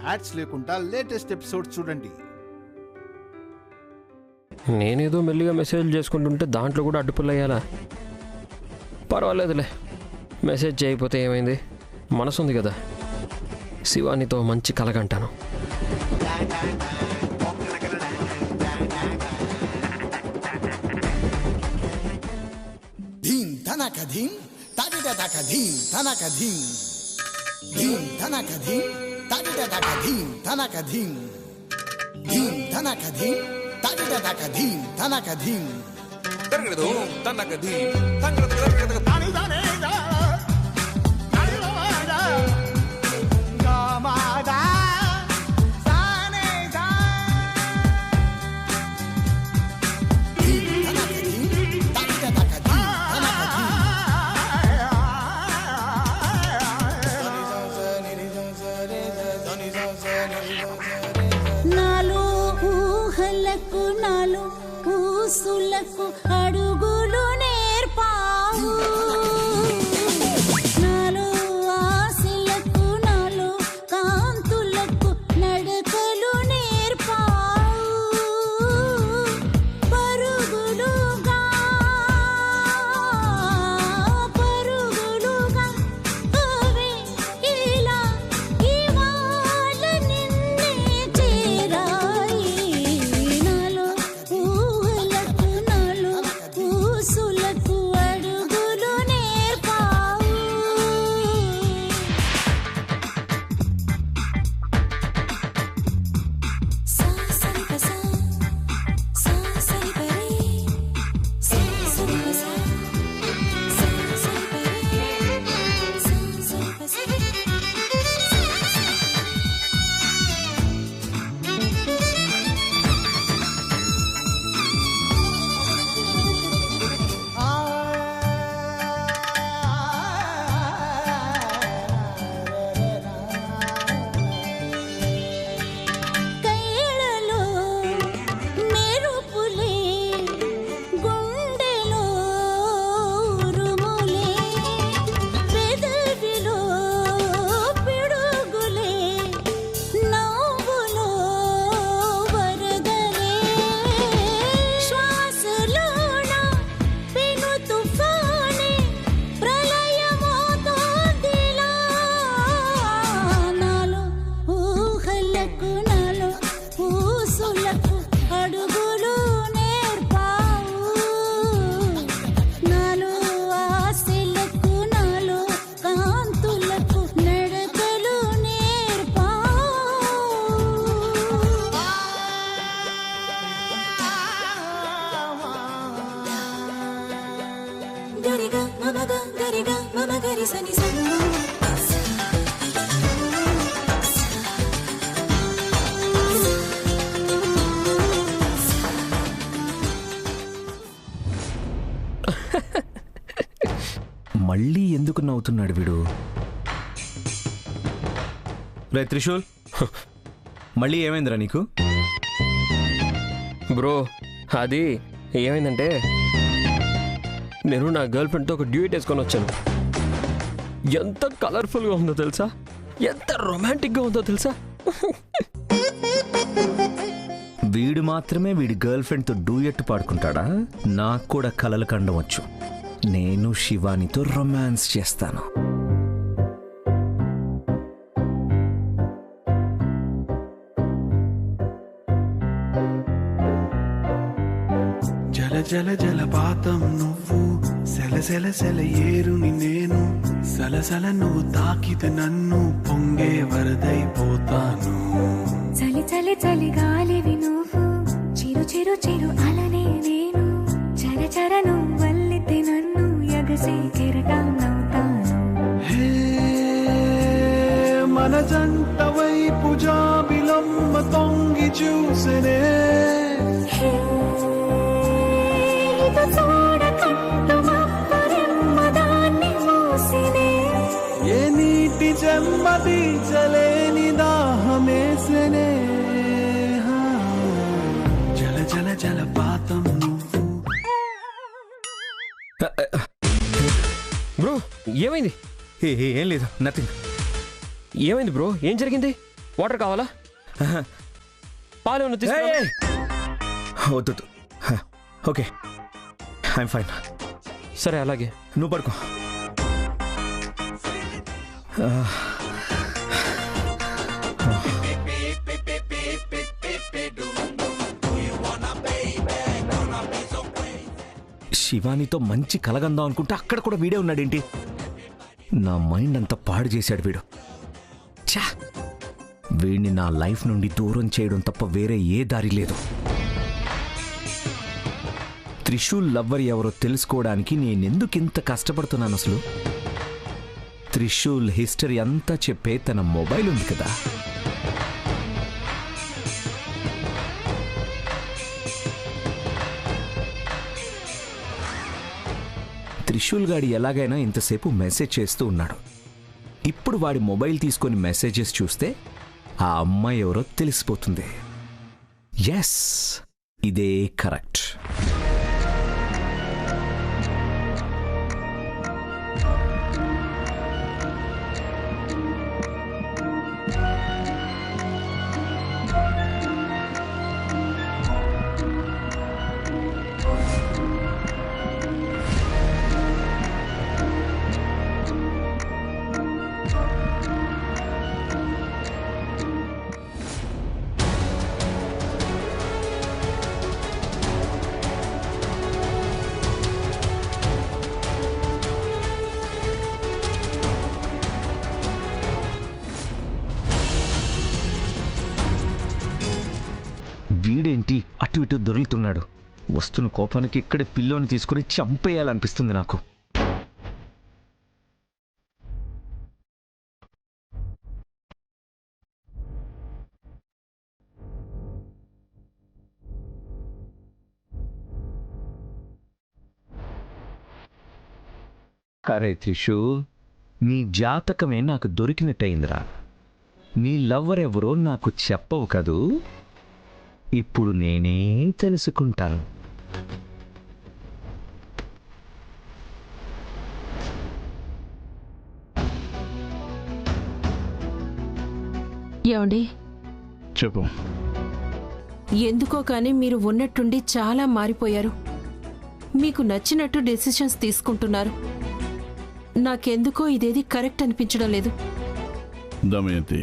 Ads లేకుండా latest episodes చూడండి. నేనేదో మెల్లిగా మెసేజ్ చేసుకుంటుంటే దాంట్లో కూడా అడ్డుపుల్లయ్యాలా? పర్వాలేదులే, మెసేజ్ చేయకపోతే ఏమైంది, మనసు ఉంది కదా. శివానితో మంచి కలగంటాను. ధీం ధనక ధీం తడిట దక ధీం ధనక ధీం ధీం ధనక ధీం తడిట దక ధీం ధనక ధీం ధీం ధనక ధీం తడిట దక ధీం ధనక ధీం తరగదు తనక ధీం తరగదు తాని దానే దా నాయనవాడా గామాదా సానే దా ధీం ధనక ధీం తడిట దక ధీం ధనక ధీం నాలో ఊహలకు నాలో ఊసులకు అడుగులు నేర్పావు. నాలో ఆశలకు నాలో కాంతులకు నడకలు నేర్పావు. పరుగులుగా పరుగులుగా అవే ఇలా ఇవాళ నిన్నే చేరాయి. నాలో ఊహలకు నాలో ఊసులకు అడుగులు నేర్పావు. సా సరి ప సా సా సరి ప రే సా సరి ప సా సా సరి ప రే సా సరి ప సా. కైళలో మెరుపులే గుండెలో ఉరుములే పెదవిలో పిడుగులే నవ్వులో వరదలే శ్వాసలోన పెను తుఫానే ప్రళయమవుతోందిలా. నాలో ఊహలకు నాలో ఊసులకు అడుగులు నేర్పావు. నాలో ఆశలకు నాలో కాంతులకు నడకలు నేర్పావు. గరిగా మమగా గరిగా మమ గరి సని సని మళ్ళీ ఎందుకు నవ్వుతున్నాడు వీడు? రే త్రిశూల్, మళ్ళీ ఏమైందిరా నీకు? బ్రో, అది ఏమైందంటే నేను నా గర్ల్ ఫ్రెండ్తో ఒక డ్యూయట్ వేసుకొని వచ్చాను. ఎంత కలర్ఫుల్గా ఉందో తెలుసా, ఎంత రొమాంటిక్గా ఉందో తెలుసా. వీడు మాత్రమే వీడి గర్ల్ ఫ్రెండ్తో డూయట్ పాడుకుంటాడా? నాకు కూడా కలలు కండవచ్చు. నేను శివానితో రొమాన్స్ చేస్తాను. జల జల జలపాతం నువ్వు, సెల సెల సెల ఏరుని నేను, సలసల నువ్వు తాకితే నన్ను పొంగే వరదైపోతాను. చలి చలి చలి గాలివి నువ్వు, చిరు చిరు చిరు అలనే నేను, చర చర నువ్వల్లితే నన్ను ఎగసే కెరటాన్నవుతాను. హే మన జంట వైపు జాబిలమ్మ తొంగి చూసెనే, హే, ఇటు చూడకంటూ మబ్బరెమ్మ దాన్ని మూసినే. ఏ నీటి చెమ్మది చలేని దాహమేసెనే. జల జల జలపాతం నువ్వు. బ్రో ఏమైంది? ఏం లేదు, నథింగ్. ఏమైంది బ్రో, ఏం జరిగింది? వాటర్ కావాలా? పాలు ఏమన్నా తీసుకురా. ఏయ్! వద్దు. Okay, I'm fine. సరే అలాగే. నువ్వు పడుకో. శివానితో మంచి కలగందాం అనుకుంటే అక్కడ కూడా వీడే ఉన్నాడేంటి? నా మైండ్ అంతా పాడు చేశాడు వీడు. ఛా! వీడిని నా లైఫ్ నుండి దూరం చేయడం తప్ప వేరే ఏ దారి లేదు. త్రిశూల్ లవ్వర్ ఎవరో తెలుసుకోవడానికి నేనెందుకు ఇంత కష్టపడుతున్నాను అసలు? త్రిశూల్ హిస్టరీ అంతా చెప్పే తన మొబైల్ ఉంది కదా. త్రిశూల్ గాడి ఎలాగైనా ఇంతసేపు మెసేజ్ చేస్తూ ఉన్నాడు. ఇప్పుడు వాడి మొబైల్ తీసుకొని మెసేజెస్ చూస్తే ఆ అమ్మాయి ఎవరో తెలిసిపోతుంది. ఎస్, ఇదే కరెక్ట్. వీడేంటి అటు ఇటు దొరుకుతున్నాడు? వస్తున్న కోపానికి ఇక్కడే పిల్లోని తీసుకుని చంపేయాలనిపిస్తుంది నాకు. అరే త్రిషు, నీ జాతకమే నాకు దొరికినట్టయిందిరా. నీ లవ్వర్ ఎవరో నాకు చెప్పవు కదూ? ఇప్పుడు నేనే తెలుసుకుంటాను. ఏమండి, చెప్పు. ఎందుకో కానీ మీరు ఉన్నట్టుండి చాలా మారిపోయారు. మీకు నచ్చినట్టు డెసిషన్స్ తీసుకుంటున్నారు. నాకెందుకో ఇదేది కరెక్ట్ అనిపించడం లేదు. దమయంతి,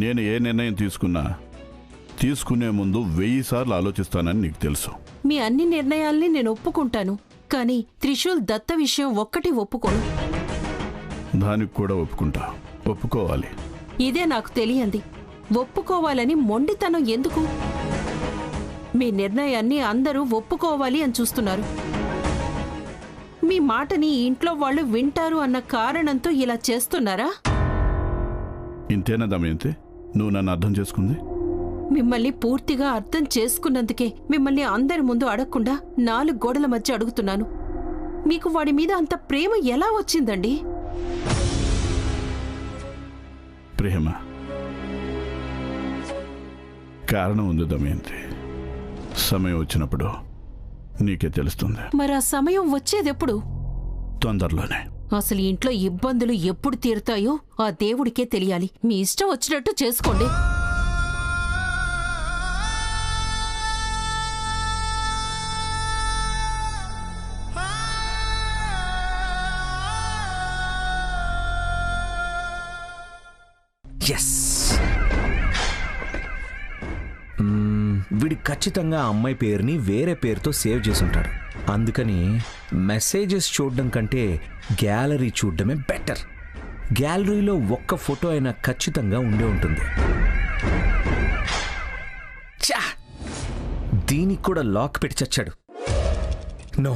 నేను ఏ నిర్ణయం తీసుకునే ముందు 1000 సార్లు ఆలోచిస్తానని నీకు తెలుసు. మీ అన్ని నిర్ణయాల్ని నేను ఒప్పుకుంటాను, కానీ త్రిశూల్ దత్త విషయం ఒక్కటి ఒప్పుకోను. దానికి కూడా ఒప్పుకోవాలి. ఇదే నాకు తెలియంది. ఒప్పుకోవాలని మొండితనం ఎందుకు? మీ నిర్ణయాన్ని అందరూ ఒప్పుకోవాలి అని చూస్తున్నారు. మీ మాటని ఇంట్లో వాళ్ళు వింటారు అన్న కారణంతో ఇలా చేస్తున్నారా? ఇంతేనా దమయంతి నువ్వు నన్ను అర్థం చేసుకుంది? మిమ్మల్ని పూర్తిగా అర్థం చేసుకున్నందుకే మిమ్మల్ని అందరి ముందు అడగకుండా 4 గోడల మధ్య అడుగుతున్నాను. మీకు వాడి మీద అంత ప్రేమ ఎలా వచ్చిందండి? ప్రేమ కారణం ఉంది దమయంతి. సమయం వచ్చినప్పుడు నీకే తెలుస్తుంది. మరి ఆ సమయం వచ్చేదెప్పుడు? తొందరలోనే. అసలు ఇంట్లో ఇబ్బందులు ఎప్పుడు తీరుతాయో ఆ దేవుడికే తెలియాలి. మీ ఇష్టం వచ్చినట్టు చేసుకోండి. ఎస్, వీడి ఖచ్చితంగా ఆ అమ్మాయి పేరుని వేరే పేరుతో సేవ్ చేసుంటాడు. అందుకని మెసేజెస్ చూడడం కంటే గ్యాలరీ చూడడమే బెటర్. గ్యాలరీలో ఒక్క ఫోటో అయినా ఖచ్చితంగా ఉండే ఉంటుంది. చా, దీనికి కూడా లాక్ పెట్టి చచ్చాడు. నో,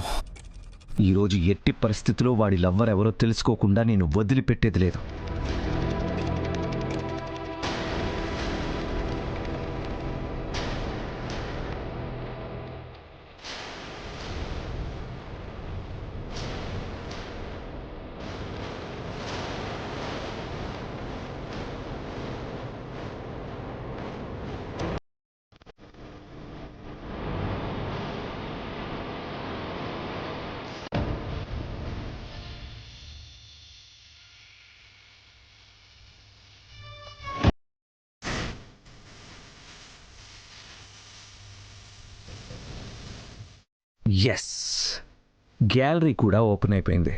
ఈరోజు ఎట్టి పరిస్థితిలో వాడి లవ్వర్ ఎవరో తెలుసుకోకుండా నేను వదిలిపెట్టేది లేదు. ఎస్, గ్యాలరీ కూడా ఓపెన్ అయిపోయింది.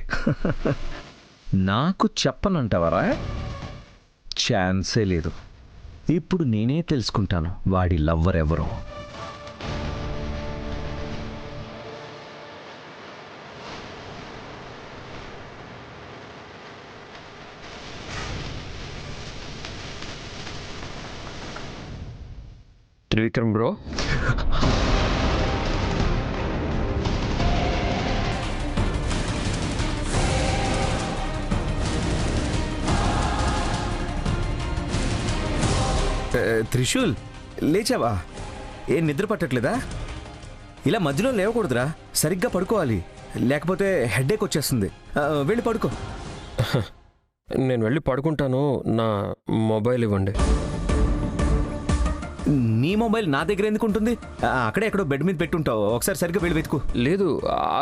నాకు చెప్పనంటావరా? ఛాన్సే లేదు. ఇప్పుడు నేనే తెలుసుకుంటాను వాడి లవ్వర్ ఎవరో. త్రివిక్రమ్ బ్రో, త్రిశూల్, లేచావా? ఏం నిద్ర పట్టట్లేదా? ఇలా మధ్యలో లేవకూడదురా, సరిగ్గా పడుకోవాలి, లేకపోతే హెడేక్ వచ్చేస్తుంది. వెళ్ళి పడుకో. నేను వెళ్ళి పడుకుంటాను. నా మొబైల్ ఇవ్వండి. నీ మొబైల్ నా దగ్గర ఎందుకు ఉంటుంది? అక్కడే ఎక్కడో బెడ్ మీద పెట్టుంటావు. ఒకసారి సరిగ్గా వెళ్ళి వెతుకు. లేదు,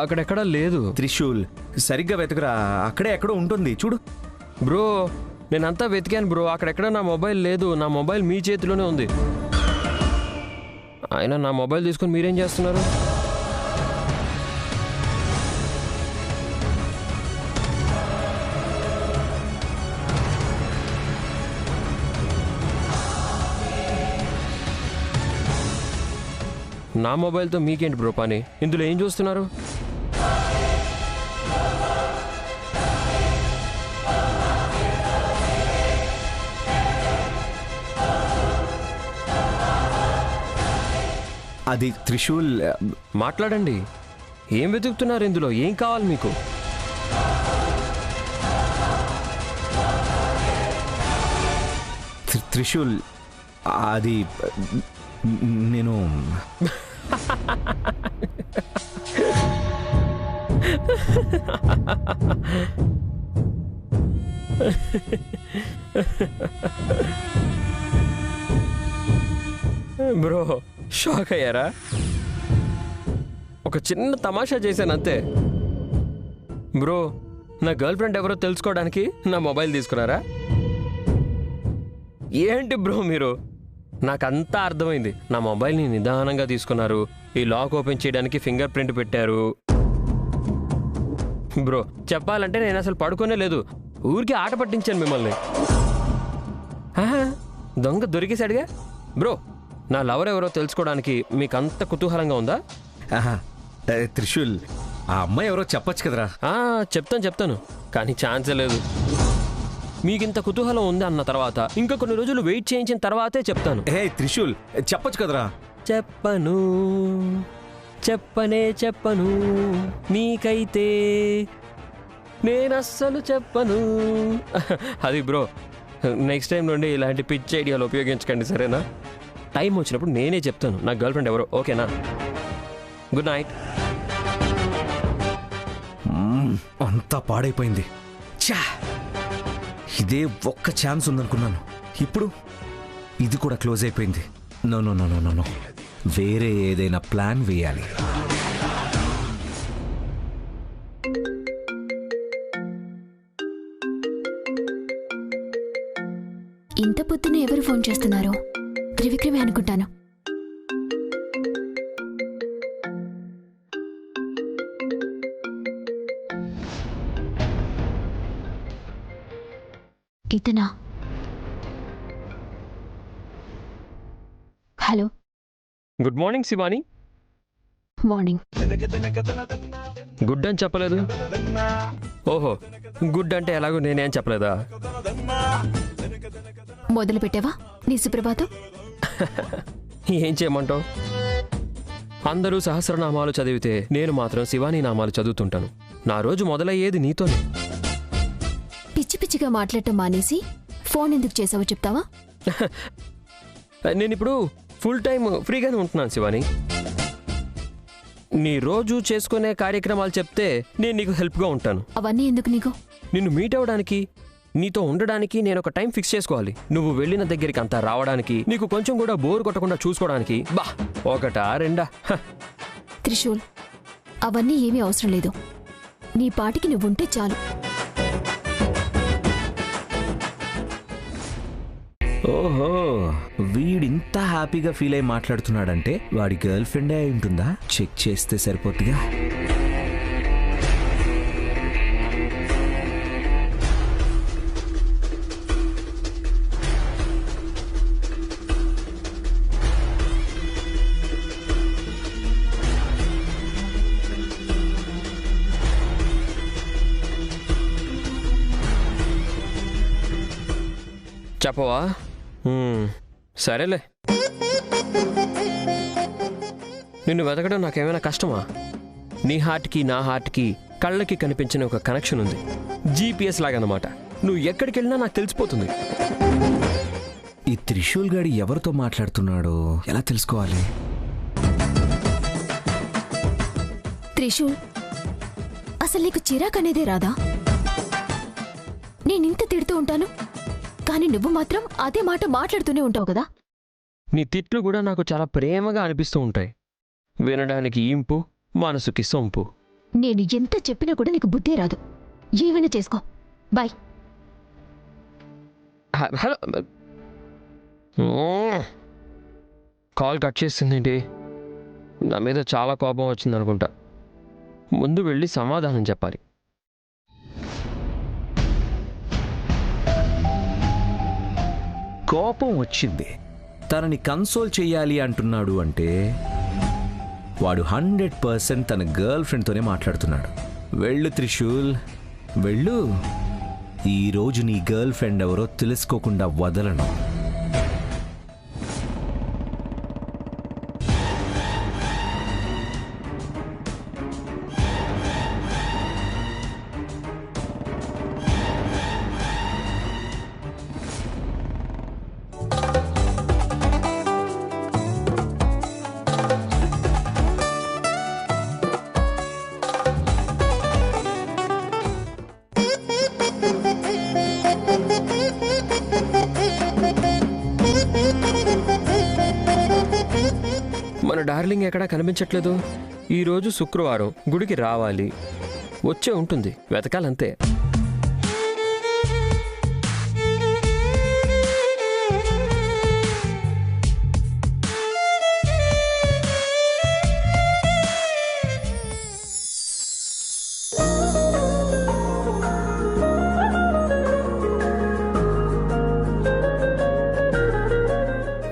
అక్కడెక్కడా లేదు. త్రిశూల్, సరిగ్గా వెతుకురా, అక్కడే ఎక్కడో ఉంటుంది చూడు. బ్రో, నేనంతా వెతికాను బ్రో, అక్కడెక్కడ నా మొబైల్ లేదు. నా మొబైల్ మీ చేతిలోనే ఉంది. అయినా నా మొబైల్ తీసుకొని మీరేం చేస్తున్నారు? నా మొబైల్తో మీకేంటి బ్రో పని? ఇందులో ఏం చూస్తున్నారు? అది త్రిశూల్. మాట్లాడండి. ఏం వెతుకుతున్నారు ఇందులో? ఏం కావాలి మీకు? త్రిశూల్, అది నేను బ్రో, షాక్ అయ్యారా? ఒక చిన్న తమాషా చేశాను అంతే. బ్రో, నా గర్ల్ ఫ్రెండ్ ఎవరో తెలుసుకోవడానికి నా మొబైల్ తీసుకున్నారా? ఏంటి బ్రో మీరు? నాకంతా అర్థమైంది. నా మొబైల్ని నిదానంగా తీసుకున్నారు. ఈ లాక్ ఓపెన్ చేయడానికి ఫింగర్ ప్రింట్ పెట్టారు. బ్రో, చెప్పాలంటే నేను అసలు పడుకోనే లేదు. ఊరికి ఆట పట్టించాను మిమ్మల్ని. దొంగ దొరికేశాడుగా. బ్రో, నా లవర్ ఎవరో తెలుసుకోవడానికి మీకు అంత కుతూహలంగా ఉందా? త్రిశూల్, ఆ అమ్మాయి ఎవరో చెప్పొచ్చు కదరా? చెప్తాను, కానీ ఛాన్సే లేదు. మీకింత కుతూహలం ఉంది అన్న తర్వాత ఇంకా కొన్ని రోజులు వెయిట్ చేయించిన తర్వాతే చెప్తాను. త్రిశూల్, చెప్పొచ్చు కదరా? చెప్పను నీకైతే నేనస్సలు చెప్పను. అది బ్రో, నెక్స్ట్ టైం నుండి ఇలాంటి పిచ్ ఐడియాలు ఉపయోగించకండి, సరేనా? టైం వచ్చినప్పుడు నేనే చెప్తాను నా గర్ల్ ఫ్రెండ్ ఎవరో. ఓకేనా? Good night. అంతా పాడైపోయింది. ఛా, ఇదే ఒక్క ఛాన్స్ ఉందనుకున్నాను. ఇప్పుడు ఇది కూడా క్లోజ్ అయిపోయింది. నో, వేరే ఏదైనా ప్లాన్ వేయాలి. ఇంత పొద్దున ఎవరు ఫోన్ చేస్తున్నారు? త్రివిక్రమే అనుకుంటాను. ఇతనా? Hello, good morning Shivani. Morning. Good అని చెప్పలేదు. ఓహో, గుడ్ అంటే ఎలాగో నేనేం చెప్పలేదా? మొదలు పెట్టావా నీ సుప్రభాతం? ఏం చేయమంటావు? అందరూ సహస్రనామాలు చదివితే నేను మాత్రం శివాని నామాలు చదువుతుంటాను. నా రోజు మొదలయ్యేది నీతోనే. పిచ్చి పిచ్చిగా మాట్లాడటం మానేసి ఫోన్ ఎందుకు చేసావో చెప్తావా? నేనిప్పుడు ఫుల్ టైం ఫ్రీగానే ఉంటున్నాను శివాని. నీ రోజు చేసుకునే కార్యక్రమాలు చెప్తే నేను నీకు హెల్ప్గా ఉంటాను. అవన్నీ ఎందుకు నీకు? నిన్ను మీట్ అవ్వడానికి, నీతో ఉండడానికి నేను ఒక టైం ఫిక్స్ చేసుకోవాలి. నువ్వు వెళ్ళిన దగ్గరికి అంతా రావడానికి, నీకు కొంచెం కూడా బోర్ కొట్టకుండా చూసుకోవడానికి. బా, ఒకటా రెండా? త్రిశూల్, అవన్నీ ఏమీ అవసరం లేదు. నీ పాటికి నువ్వుంటే చాలు. ఓహో, వీడింత హ్యాపీగా ఫీల్ అయి మాట్లాడుతున్నాడంటే వాడి గర్ల్ ఫ్రెండే అయి ఉంటుందా? చెక్ చేస్తే సరిపోతుందిగా. చెప్పవా? సరేలే. నిన్ను వెతకడం నాకేమైనా కష్టమా? నీ హార్ట్కి నా హార్ట్కి కళ్ళకి కనిపించిన ఒక కనెక్షన్ ఉంది. జీపీఎస్ లాగన్నమాట. నువ్వు ఎక్కడికి వెళ్ళినా నాకు తెలిసిపోతుంది. ఈ త్రిశూల్ గాడి ఎవరితో మాట్లాడుతున్నాడో ఎలా తెలుసుకోవాలి? త్రిశూల్, అసలు నీకు చిరాకు అనేదే రాదా? నేనింత తిడుతూ ఉంటాను, కానీ నువ్వు మాత్రం అదే మాట మాట్లాడుతూనే ఉంటావు కదా. నీ తిట్లు కూడా నాకు చాలా ప్రేమగా అనిపిస్తూ ఉంటాయి. వినడానికి ఇంపు, మనసుకి సొంపు. నేను ఎంత చెప్పినా కూడా నీకు బుద్ధే రాదు. ఏమైనా చేసుకో. బాయ్. హలో. కాల్ కట్ చేస్తుందేంటి? నా మీద చాలా కోపం వచ్చిందనుకుంటా. ముందు వెళ్ళి సమాధానం చెప్పాలి. కోపం వచ్చింది, తనని కన్సోల్ చెయ్యాలి అంటున్నాడు అంటే వాడు 100% తన గర్ల్ ఫ్రెండ్తోనే మాట్లాడుతున్నాడు. వెళ్ళు త్రిశూల్, వెళ్ళు. ఈరోజు నీ గర్ల్ ఫ్రెండ్ ఎవరో తెలుసుకోకుండా వదలను. మన డార్లింగ్ ఎక్కడా కనిపించట్లేదు. ఈరోజు శుక్రవారం, గుడికి రావాలి. వచ్చే ఉంటుంది, వెతకాలంతే.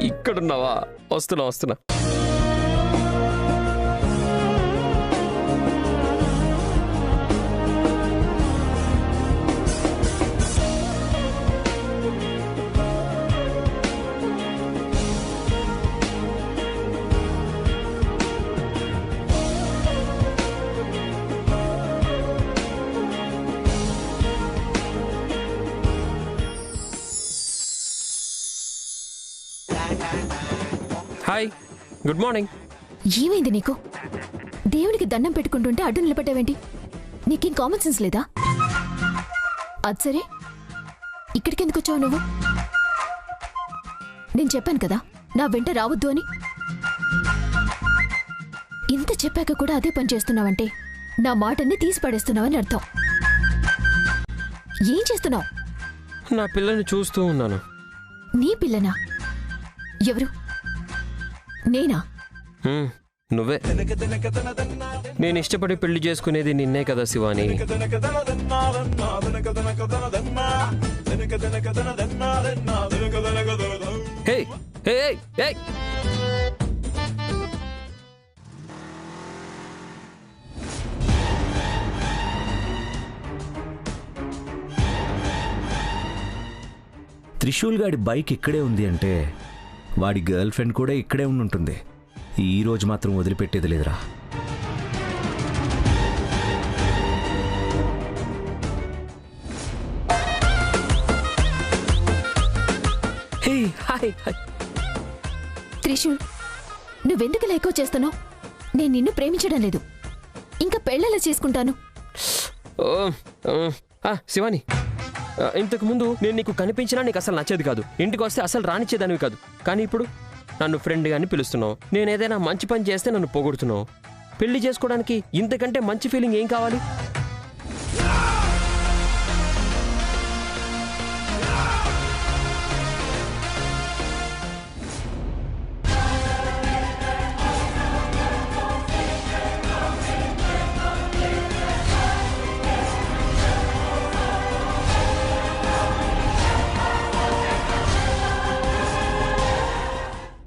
ఇక్కడున్నావా? వస్తున్నా. Hi, good morning. ఏమైంది నీకు? దేవునికి దండం పెట్టుకుంటుంటే అడ్డు నిలబడ్డావేంటి? నీకేం కామన్ సెన్స్ లేదా? అది సరే, ఇక్కడికి ఎందుకు వచ్చావు నువ్వు? నేను చెప్పాను కదా నా వెంట రావద్దు అని. ఇంత చెప్పాక కూడా అదే పని చేస్తున్నావంటే నా మాటన్ని తీసి పడేస్తున్నావని అర్థం. ఏం చేస్తున్నావు? నా పిల్లని చూస్తూ ఉన్నాను. నీ పిల్లనా? ఎవరు? నేనా? నువ్వే. నేను ఇష్టపడి పెళ్లి చేసుకునేది నిన్నే కదా శివాని. హే హే హే. త్రిశూల్ గాడి బైక్ ఇక్కడే ఉంది అంటే వాడి గర్ల్ ఫ్రెండ్ కూడా ఇక్కడే ఉంటుంది. ఈ రోజు మాత్రం వదిలిపెట్టేది లేదురా. Hey hi hi. త్రిశూల్, నువ్వెందుకు లైకో చేస్తున్నావు? నేను నిన్ను ప్రేమించడం లేదు, ఇంకా పెళ్ళెలా చేసుకుంటాను? శివాని, ఇంతకు ముందు నేను నీకు కనిపించినా నీకు అసలు నచ్చేది కాదు. ఇంటికి వస్తే అసలు రానిచ్చేదానివి కాదు. కానీ ఇప్పుడు నన్ను ఫ్రెండ్ అని పిలుస్తున్నావు. నేను ఏదైనా మంచి పని చేస్తే నన్ను పొగుడుతున్నావు. పెళ్లి చేసుకోవడానికి ఇంతకంటే మంచి ఫీలింగ్ ఏం కావాలి?